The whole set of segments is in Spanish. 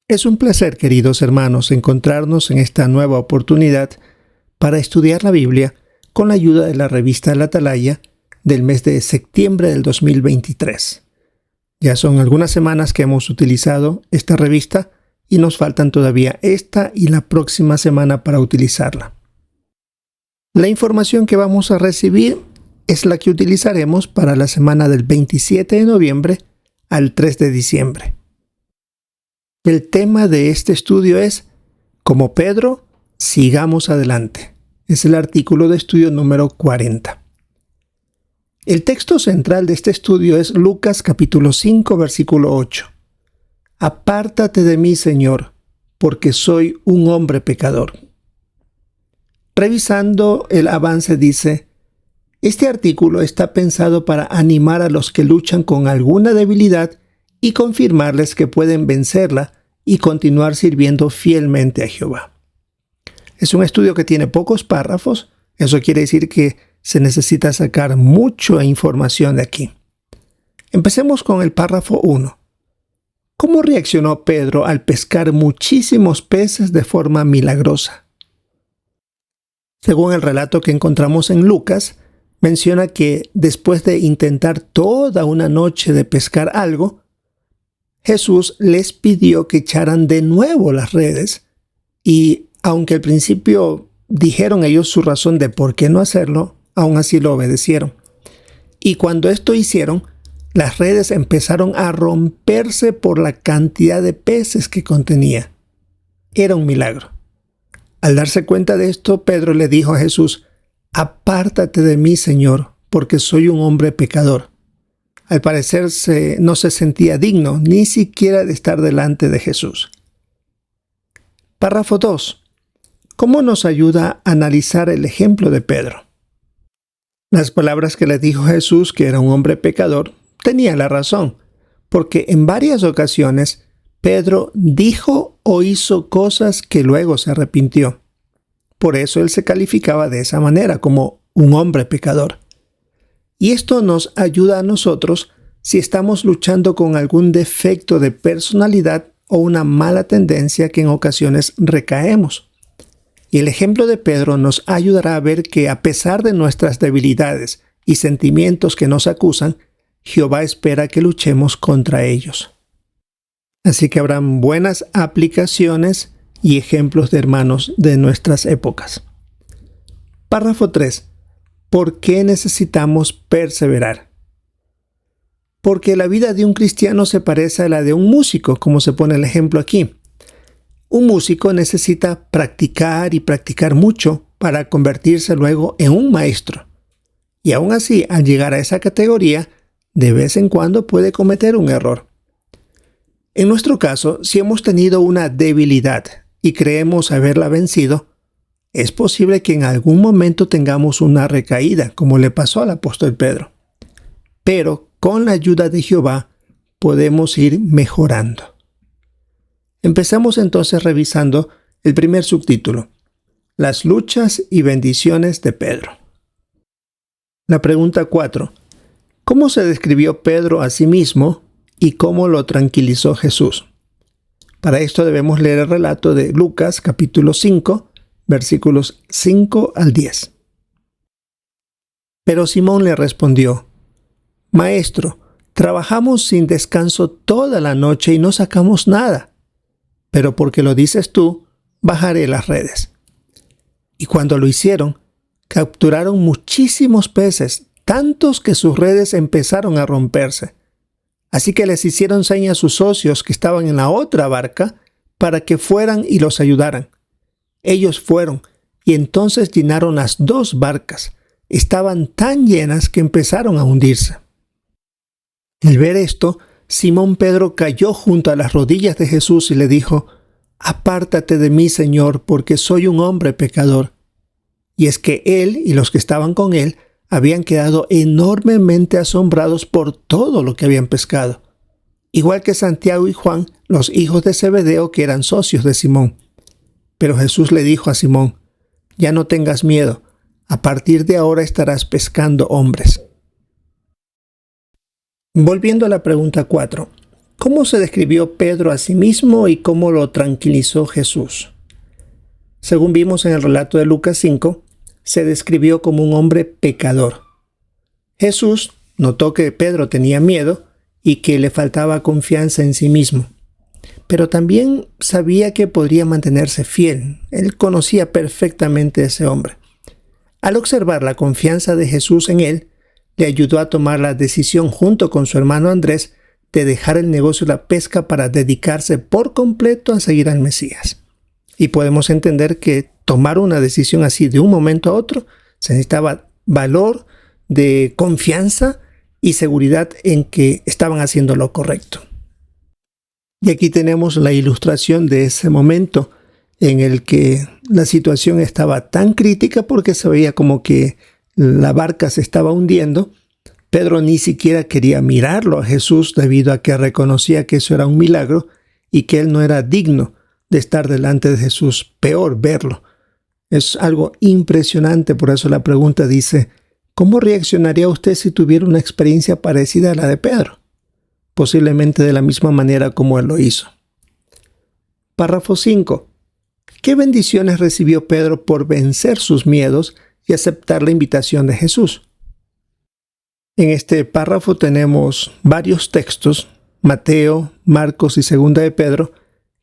Es un placer, queridos hermanos, encontrarnos en esta nueva oportunidad para estudiar la Biblia con la ayuda de la revista La Atalaya del mes de septiembre del 2023. Ya son algunas semanas que hemos utilizado esta revista y nos faltan todavía esta y la próxima semana para utilizarla. La información que vamos a recibir es la que utilizaremos para la semana del 27 de noviembre al 3 de diciembre. El tema de este estudio es, como Pedro, sigamos adelante. Es el artículo de estudio número 40. El texto central de este estudio es Lucas capítulo 5, versículo 8. Apártate de mí, Señor, porque soy un hombre pecador. Revisando el avance dice, este artículo está pensado para animar a los que luchan con alguna debilidad y confirmarles que pueden vencerla y continuar sirviendo fielmente a Jehová. Es un estudio que tiene pocos párrafos, eso quiere decir que se necesita sacar mucha información de aquí. Empecemos con el párrafo 1. ¿Cómo reaccionó Pedro al pescar muchísimos peces de forma milagrosa? Según el relato que encontramos en Lucas, menciona que después de intentar toda una noche de pescar algo, Jesús les pidió que echaran de nuevo las redes y, aunque al principio dijeron ellos su razón de por qué no hacerlo, aún así lo obedecieron. Y cuando esto hicieron, las redes empezaron a romperse por la cantidad de peces que contenía. Era un milagro. Al darse cuenta de esto, Pedro le dijo a Jesús, «Apártate de mí, Señor, porque soy un hombre pecador». Al parecer no se sentía digno ni siquiera de estar delante de Jesús. Párrafo 2. ¿Cómo nos ayuda a analizar el ejemplo de Pedro? Las palabras que le dijo Jesús, que era un hombre pecador, tenía la razón, porque en varias ocasiones Pedro dijo o hizo cosas que luego se arrepintió. Por eso él se calificaba de esa manera, como un hombre pecador. Y esto nos ayuda a nosotros si estamos luchando con algún defecto de personalidad o una mala tendencia que en ocasiones recaemos. Y el ejemplo de Pedro nos ayudará a ver que a pesar de nuestras debilidades y sentimientos que nos acusan, Jehová espera que luchemos contra ellos. Así que habrán buenas aplicaciones y ejemplos de hermanos de nuestras épocas. Párrafo 3. ¿Por qué necesitamos perseverar? Porque la vida de un cristiano se parece a la de un músico, como se pone el ejemplo aquí. Un músico necesita practicar y practicar mucho para convertirse luego en un maestro. Y aún así, al llegar a esa categoría, de vez en cuando puede cometer un error. En nuestro caso, si hemos tenido una debilidad y creemos haberla vencido, es posible que en algún momento tengamos una recaída, como le pasó al apóstol Pedro. Pero con la ayuda de Jehová podemos ir mejorando. Empezamos entonces revisando el primer subtítulo, las luchas y bendiciones de Pedro. La pregunta 4. ¿Cómo se describió Pedro a sí mismo y cómo lo tranquilizó Jesús? Para esto debemos leer el relato de Lucas capítulo 5, versículos 5 al 10. Pero Simón le respondió, «Maestro, trabajamos sin descanso toda la noche y no sacamos nada. Pero porque lo dices tú, bajaré las redes». Y cuando lo hicieron, capturaron muchísimos peces, tantos que sus redes empezaron a romperse. Así que les hicieron señas a sus socios que estaban en la otra barca para que fueran y los ayudaran. Ellos fueron y entonces llenaron las dos barcas. Estaban tan llenas que empezaron a hundirse. Al ver esto, Simón Pedro cayó junto a las rodillas de Jesús y le dijo, «Apártate de mí, Señor, porque soy un hombre pecador». Y es que él y los que estaban con él habían quedado enormemente asombrados por todo lo que habían pescado. Igual que Santiago y Juan, los hijos de Zebedeo, que eran socios de Simón. Pero Jesús le dijo a Simón, «Ya no tengas miedo, a partir de ahora estarás pescando hombres». Volviendo a la pregunta 4, ¿Cómo se describió Pedro a sí mismo y cómo lo tranquilizó Jesús? Según vimos en el relato de Lucas 5, se describió como un hombre pecador. Jesús notó que Pedro tenía miedo y que le faltaba confianza en sí mismo, pero también sabía que podría mantenerse fiel. Él conocía perfectamente a ese hombre. Al observar la confianza de Jesús en él, le ayudó a tomar la decisión junto con su hermano Andrés de dejar el negocio de la pesca para dedicarse por completo a seguir al Mesías. Y podemos entender que tomar una decisión así de un momento a otro se necesitaba valor, de confianza y seguridad en que estaban haciendo lo correcto. Y aquí tenemos la ilustración de ese momento en el que la situación estaba tan crítica porque se veía como que la barca se estaba hundiendo. Pedro ni siquiera quería mirarlo a Jesús debido a que reconocía que eso era un milagro y que él no era digno de estar delante de Jesús. Peor, verlo. Es algo impresionante, por eso la pregunta dice: ¿cómo reaccionaría usted si tuviera una experiencia parecida a la de Pedro? Posiblemente de la misma manera como él lo hizo. Párrafo 5. ¿Qué bendiciones recibió Pedro por vencer sus miedos y aceptar la invitación de Jesús? En este párrafo tenemos varios textos, Mateo, Marcos y Segunda de Pedro,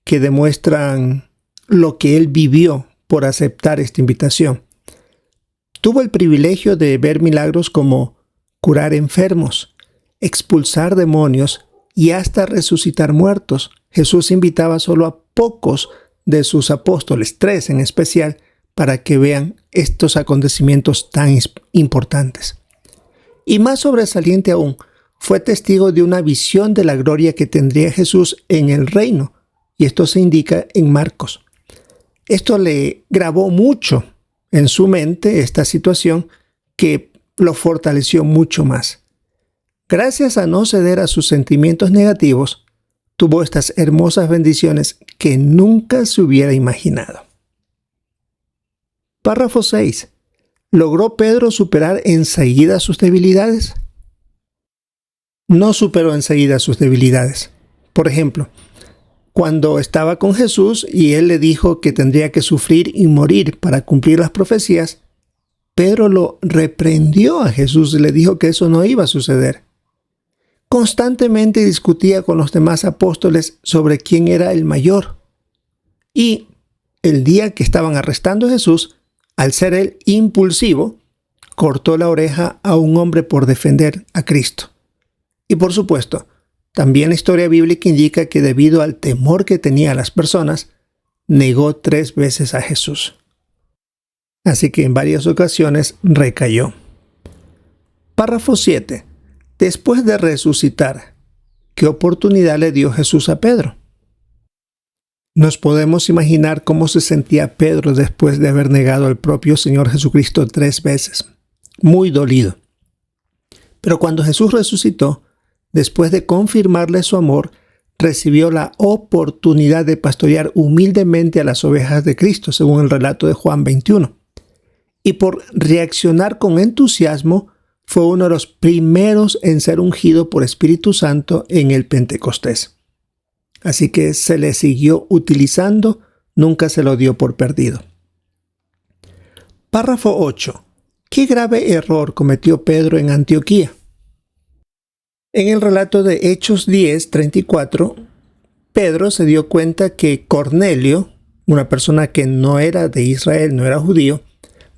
que demuestran lo que él vivió por aceptar esta invitación. Tuvo el privilegio de ver milagros como curar enfermos, expulsar demonios y hasta resucitar muertos. Jesús invitaba solo a pocos de sus apóstoles, 3 en especial, para que vean estos acontecimientos tan importantes. Y más sobresaliente aún, fue testigo de una visión de la gloria que tendría Jesús en el reino, y esto se indica en Marcos. Esto le grabó mucho en su mente, esta situación, que lo fortaleció mucho más. Gracias a no ceder a sus sentimientos negativos, tuvo estas hermosas bendiciones que nunca se hubiera imaginado. Párrafo 6. ¿Logró Pedro superar enseguida sus debilidades? No superó enseguida sus debilidades. Por ejemplo, cuando estaba con Jesús y él le dijo que tendría que sufrir y morir para cumplir las profecías, Pedro lo reprendió a Jesús y le dijo que eso no iba a suceder. Constantemente discutía con los demás apóstoles sobre quién era el mayor. Y el día que estaban arrestando a Jesús, al ser él impulsivo, cortó la oreja a un hombre por defender a Cristo. Y por supuesto, también la historia bíblica indica que debido al temor que tenía a las personas, negó 3 veces a Jesús. Así que en varias ocasiones recayó. Párrafo 7. Después de resucitar, ¿qué oportunidad le dio Jesús a Pedro? Nos podemos imaginar cómo se sentía Pedro después de haber negado al propio Señor Jesucristo 3 veces. Muy dolido. Pero cuando Jesús resucitó, después de confirmarle su amor, recibió la oportunidad de pastorear humildemente a las ovejas de Cristo, según el relato de Juan 21. Y por reaccionar con entusiasmo, fue uno de los primeros en ser ungido por Espíritu Santo en el Pentecostés. Así que se le siguió utilizando, nunca se lo dio por perdido. Párrafo 8. ¿Qué grave error cometió Pedro en Antioquía? En el relato de Hechos 10:34, Pedro se dio cuenta que Cornelio, una persona que no era de Israel, no era judío,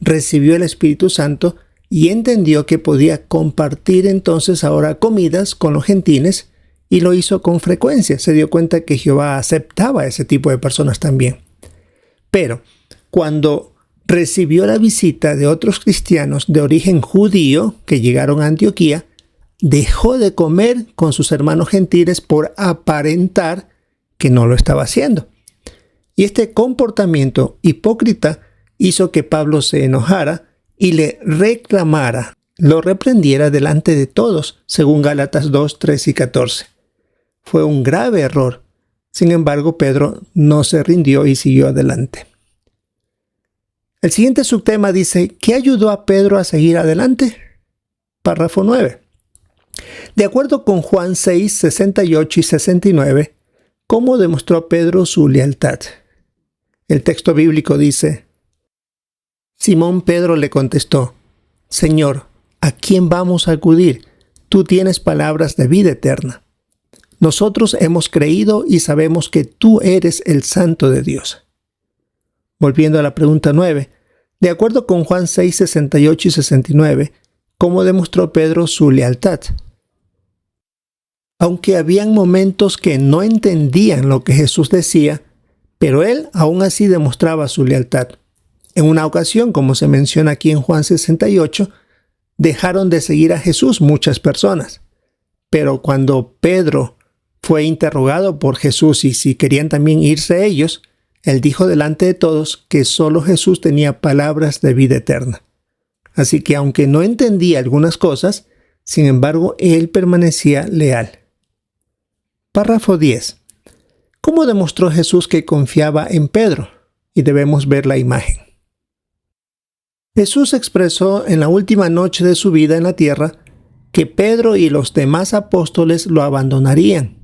recibió el Espíritu Santo y entendió que podía compartir entonces ahora comidas con los gentiles y lo hizo con frecuencia. Se dio cuenta que Jehová aceptaba a ese tipo de personas también. Pero cuando recibió la visita de otros cristianos de origen judío que llegaron a Antioquía, dejó de comer con sus hermanos gentiles por aparentar que no lo estaba haciendo. Y este comportamiento hipócrita hizo que Pablo se enojara y le reclamara, lo reprendiera delante de todos, según Gálatas 2, 3 y 14. Fue un grave error. Sin embargo, Pedro no se rindió y siguió adelante. El siguiente subtema dice: ¿qué ayudó a Pedro a seguir adelante? Párrafo 9. De acuerdo con Juan 6, 68 y 69, ¿cómo demostró Pedro su lealtad? El texto bíblico dice: Simón Pedro le contestó: Señor, ¿a quién vamos a acudir? Tú tienes palabras de vida eterna. Nosotros hemos creído y sabemos que tú eres el Santo de Dios. Volviendo a la pregunta 9, de acuerdo con Juan 6, 68 y 69, ¿cómo demostró Pedro su lealtad? Aunque habían momentos que no entendían lo que Jesús decía, pero él aún así demostraba su lealtad. En una ocasión, como se menciona aquí en Juan 68, dejaron de seguir a Jesús muchas personas. Pero cuando Pedro fue interrogado por Jesús y si querían también irse ellos, él dijo delante de todos que solo Jesús tenía palabras de vida eterna. Así que aunque no entendía algunas cosas, sin embargo, él permanecía leal. Párrafo 10. ¿Cómo demostró Jesús que confiaba en Pedro? Y debemos ver la imagen. Jesús expresó en la última noche de su vida en la tierra que Pedro y los demás apóstoles lo abandonarían.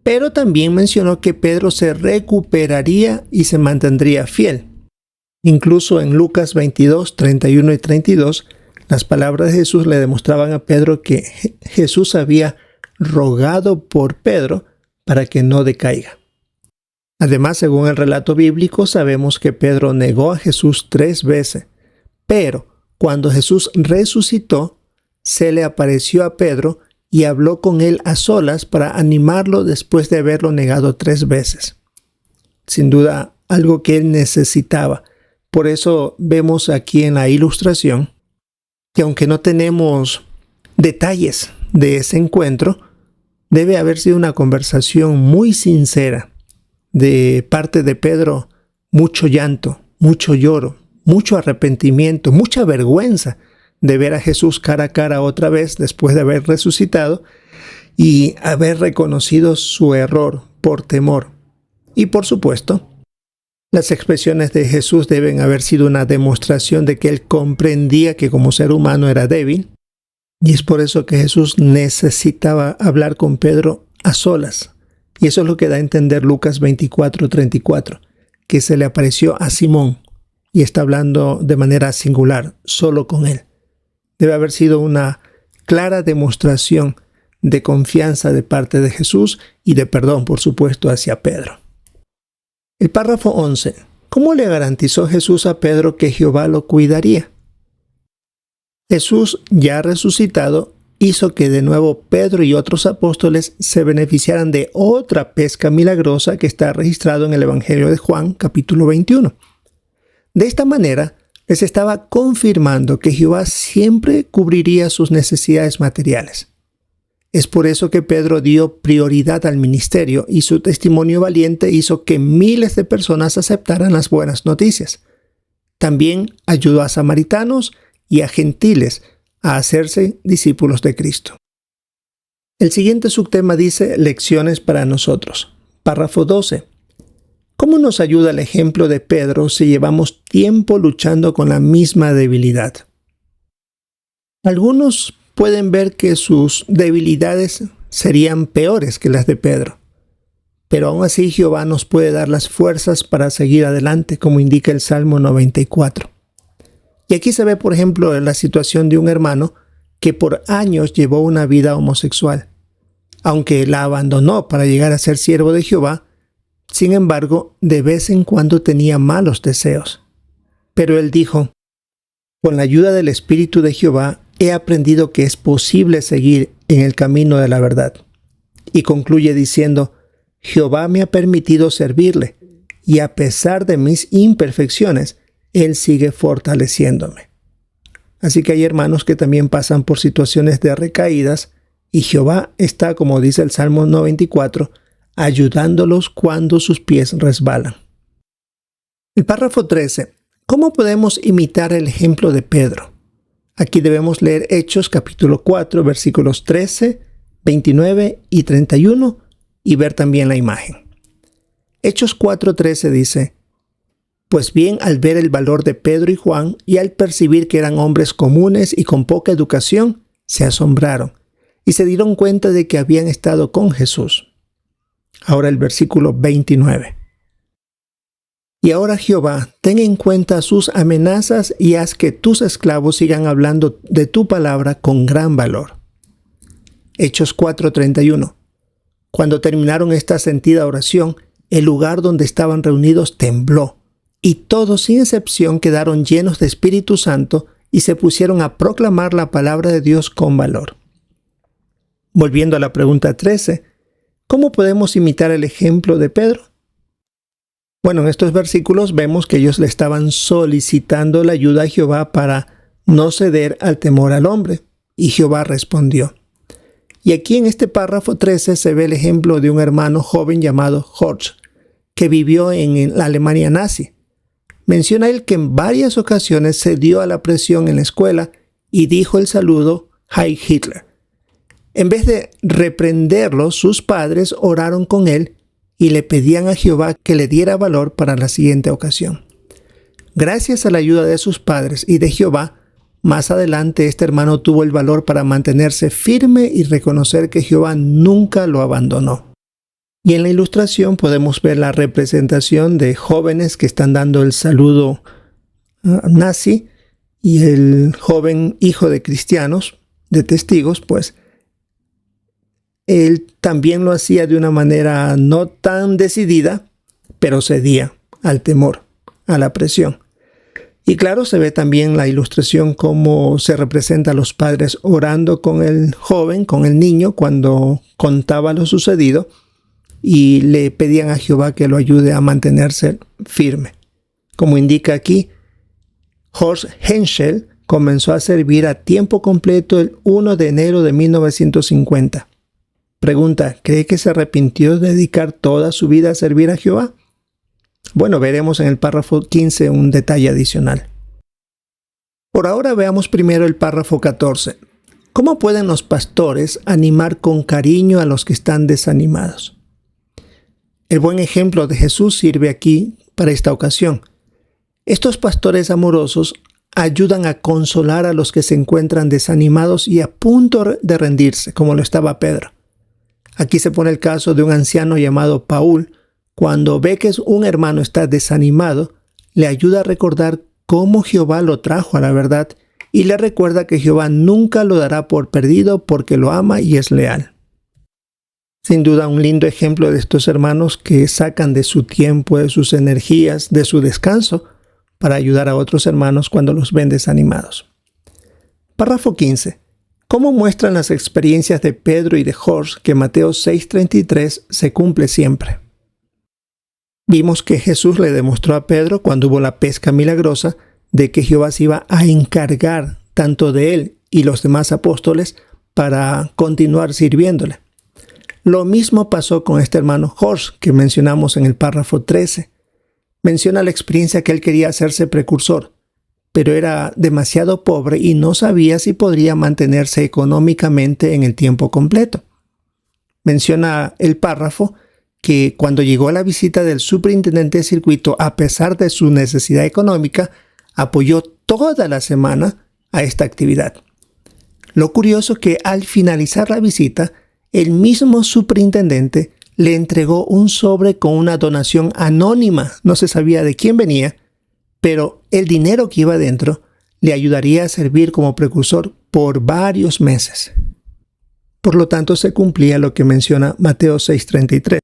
Pero también mencionó que Pedro se recuperaría y se mantendría fiel. Incluso en Lucas 22, 31 y 32, las palabras de Jesús le demostraban a Pedro que Jesús había rogado por Pedro para que no decaiga. Además, según el relato bíblico, sabemos que Pedro negó a Jesús 3 veces, pero cuando Jesús resucitó, se le apareció a Pedro y habló con él a solas para animarlo después de haberlo negado 3 veces. Sin duda, algo que él necesitaba. Por eso vemos aquí en la ilustración que aunque no tenemos detalles de ese encuentro, debe haber sido una conversación muy sincera. De parte de Pedro, mucho llanto, mucho lloro, mucho arrepentimiento, mucha vergüenza de ver a Jesús cara a cara otra vez después de haber resucitado y haber reconocido su error por temor. Y por supuesto, las expresiones de Jesús deben haber sido una demostración de que él comprendía que como ser humano era débil, y es por eso que Jesús necesitaba hablar con Pedro a solas. Y eso es lo que da a entender Lucas 24, 34, que se le apareció a Simón y está hablando de manera singular, solo con él. Debe haber sido una clara demostración de confianza de parte de Jesús y de perdón, por supuesto, hacia Pedro. El párrafo 11. ¿Cómo le garantizó Jesús a Pedro que Jehová lo cuidaría? Jesús, ya resucitado, hizo que de nuevo Pedro y otros apóstoles se beneficiaran de otra pesca milagrosa que está registrado en el Evangelio de Juan, capítulo 21. De esta manera, les estaba confirmando que Jehová siempre cubriría sus necesidades materiales. Es por eso que Pedro dio prioridad al ministerio y su testimonio valiente hizo que miles de personas aceptaran las buenas noticias. También ayudó a samaritanos y a gentiles a hacerse discípulos de Cristo. El siguiente subtema dice lecciones para nosotros. Párrafo 12. ¿Cómo nos ayuda el ejemplo de Pedro si llevamos tiempo luchando con la misma debilidad? Algunos pueden ver que sus debilidades serían peores que las de Pedro, pero aún así Jehová nos puede dar las fuerzas para seguir adelante, como indica el Salmo 94. Y aquí se ve, por ejemplo, la situación de un hermano que por años llevó una vida homosexual. Aunque la abandonó para llegar a ser siervo de Jehová, sin embargo, de vez en cuando tenía malos deseos. Pero él dijo: con la ayuda del Espíritu de Jehová he aprendido que es posible seguir en el camino de la verdad. Y concluye diciendo: Jehová me ha permitido servirle, y a pesar de mis imperfecciones, Él sigue fortaleciéndome. Así que hay hermanos que también pasan por situaciones de recaídas, y Jehová está, como dice el Salmo 94, ayudándolos cuando sus pies resbalan. El párrafo 13. ¿Cómo podemos imitar el ejemplo de Pedro? Aquí debemos leer Hechos capítulo 4, versículos 13, 29 y 31 y ver también la imagen. Hechos 4:13 dice: Pues bien, al ver el valor de Pedro y Juan y al percibir que eran hombres comunes y con poca educación, se asombraron y se dieron cuenta de que habían estado con Jesús. Ahora el versículo 29. Y ahora Jehová, ten en cuenta sus amenazas y haz que tus esclavos sigan hablando de tu palabra con gran valor. Hechos 4:31. Cuando terminaron esta sentida oración, el lugar donde estaban reunidos tembló, y todos sin excepción quedaron llenos de Espíritu Santo y se pusieron a proclamar la palabra de Dios con valor. Volviendo a la pregunta 13, ¿cómo podemos imitar el ejemplo de Pedro? Bueno, en estos versículos vemos que ellos le estaban solicitando la ayuda a Jehová para no ceder al temor al hombre, y Jehová respondió. Y aquí en este párrafo 13 se ve el ejemplo de un hermano joven llamado Horst, que vivió en la Alemania nazi. Menciona él que en varias ocasiones cedió a la presión en la escuela y dijo el saludo Heil Hitler. En vez de reprenderlo, sus padres oraron con él y le pedían a Jehová que le diera valor para la siguiente ocasión. Gracias a la ayuda de sus padres y de Jehová, más adelante este hermano tuvo el valor para mantenerse firme y reconocer que Jehová nunca lo abandonó. Y en la ilustración podemos ver la representación de jóvenes que están dando el saludo nazi, y el joven hijo de cristianos, de testigos, pues él también lo hacía de una manera no tan decidida, pero cedía al temor, a la presión. Y claro, se ve también la ilustración cómo se representa a los padres orando con el joven, con el niño, cuando contaba lo sucedido, y le pedían a Jehová que lo ayude a mantenerse firme. Como indica aquí, Horst Henschel comenzó a servir a tiempo completo el 1 de enero de 1950. Pregunta, ¿cree que se arrepintió de dedicar toda su vida a servir a Jehová? Bueno, veremos en el párrafo 15 un detalle adicional. Por ahora veamos primero el párrafo 14. ¿Cómo pueden los pastores animar con cariño a los que están desanimados? El buen ejemplo de Jesús sirve aquí para esta ocasión. Estos pastores amorosos ayudan a consolar a los que se encuentran desanimados y a punto de rendirse, como lo estaba Pedro. Aquí se pone el caso de un anciano llamado Paul. Cuando ve que un hermano está desanimado, le ayuda a recordar cómo Jehová lo trajo a la verdad y le recuerda que Jehová nunca lo dará por perdido porque lo ama y es leal. Sin duda un lindo ejemplo de estos hermanos que sacan de su tiempo, de sus energías, de su descanso para ayudar a otros hermanos cuando los ven desanimados. Párrafo 15. ¿Cómo muestran las experiencias de Pedro y de Horst que Mateo 6:33 se cumple siempre? Vimos que Jesús le demostró a Pedro cuando hubo la pesca milagrosa de que Jehová se iba a encargar tanto de él y los demás apóstoles para continuar sirviéndole. Lo mismo pasó con este hermano Horst que mencionamos en el párrafo 13. Menciona la experiencia que él quería hacerse precursor, pero era demasiado pobre y no sabía si podría mantenerse económicamente en el tiempo completo. Menciona el párrafo que cuando llegó a la visita del superintendente de circuito, a pesar de su necesidad económica, apoyó toda la semana a esta actividad. Lo curioso que al finalizar la visita, el mismo superintendente le entregó un sobre con una donación anónima. No se sabía de quién venía, pero el dinero que iba dentro le ayudaría a servir como precursor por varios meses. Por lo tanto, se cumplía lo que menciona Mateo 6:33.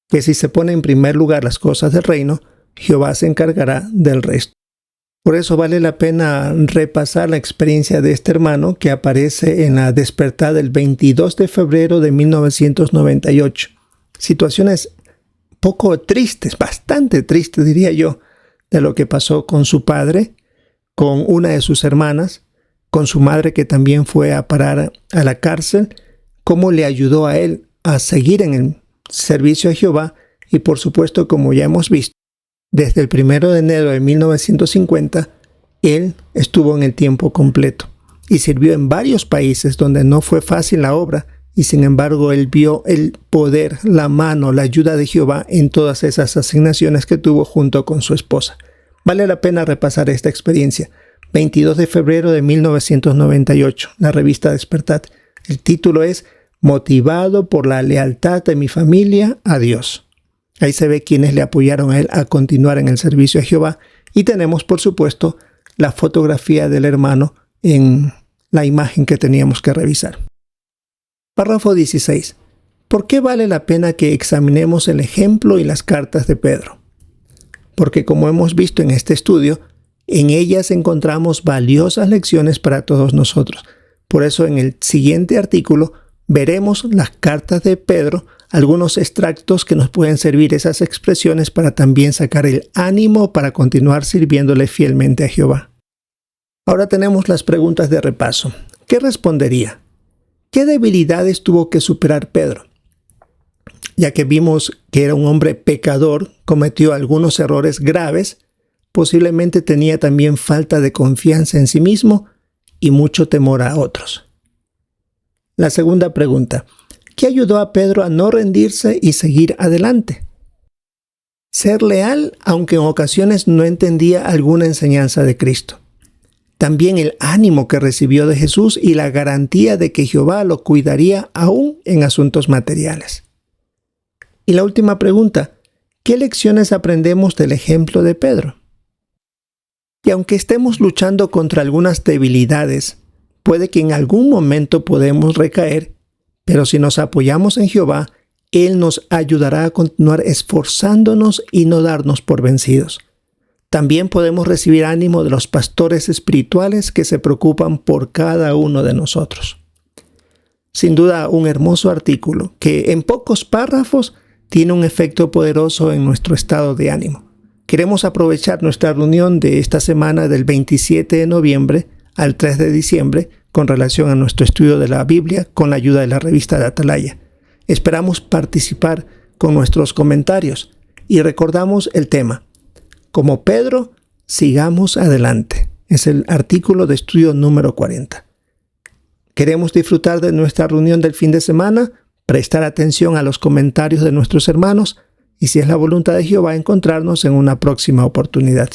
Que si se pone en primer lugar las cosas del reino, Jehová se encargará del resto. Por eso vale la pena repasar la experiencia de este hermano que aparece en la despertada del 22 de febrero de 1998. Situaciones poco tristes, bastante tristes diría yo, de lo que pasó con su padre, con una de sus hermanas, con su madre que también fue a parar a la cárcel, cómo le ayudó a él a seguir en el servicio a Jehová y por supuesto, como ya hemos visto, desde el 1 de enero de 1950, él estuvo en el tiempo completo y sirvió en varios países donde no fue fácil la obra y sin embargo él vio el poder, la mano, la ayuda de Jehová en todas esas asignaciones que tuvo junto con su esposa. Vale la pena repasar esta experiencia. 22 de febrero de 1998, la revista Despertad. El título es Motivado por la lealtad de mi familia a Dios. Ahí se ve quienes le apoyaron a él a continuar en el servicio a Jehová. Y tenemos, por supuesto, la fotografía del hermano en la imagen que teníamos que revisar. Párrafo 16. ¿Por qué vale la pena que examinemos el ejemplo y las cartas de Pedro? Porque como hemos visto en este estudio, en ellas encontramos valiosas lecciones para todos nosotros. Por eso en el siguiente artículo veremos las cartas de Pedro, algunos extractos que nos pueden servir esas expresiones para también sacar el ánimo para continuar sirviéndole fielmente a Jehová. Ahora tenemos las preguntas de repaso. ¿Qué respondería? ¿Qué debilidades tuvo que superar Pedro? Ya que vimos que era un hombre pecador, cometió algunos errores graves, posiblemente tenía también falta de confianza en sí mismo y mucho temor a otros. La segunda pregunta, ¿qué ayudó a Pedro a no rendirse y seguir adelante? Ser leal, aunque en ocasiones no entendía alguna enseñanza de Cristo. También el ánimo que recibió de Jesús y la garantía de que Jehová lo cuidaría aún en asuntos materiales. Y la última pregunta, ¿qué lecciones aprendemos del ejemplo de Pedro? Y aunque estemos luchando contra algunas debilidades, puede que en algún momento podamos recaer, pero si nos apoyamos en Jehová, Él nos ayudará a continuar esforzándonos y no darnos por vencidos. También podemos recibir ánimo de los pastores espirituales que se preocupan por cada uno de nosotros. Sin duda, un hermoso artículo que en pocos párrafos tiene un efecto poderoso en nuestro estado de ánimo. Queremos aprovechar nuestra reunión de esta semana del 27 de noviembre al 3 de diciembre con relación a nuestro estudio de la Biblia con la ayuda de la revista de Atalaya. Esperamos participar con nuestros comentarios y recordamos el tema. Como Pedro, sigamos adelante. Es el artículo de estudio número 40. Queremos disfrutar de nuestra reunión del fin de semana, prestar atención a los comentarios de nuestros hermanos y si es la voluntad de Jehová encontrarnos en una próxima oportunidad.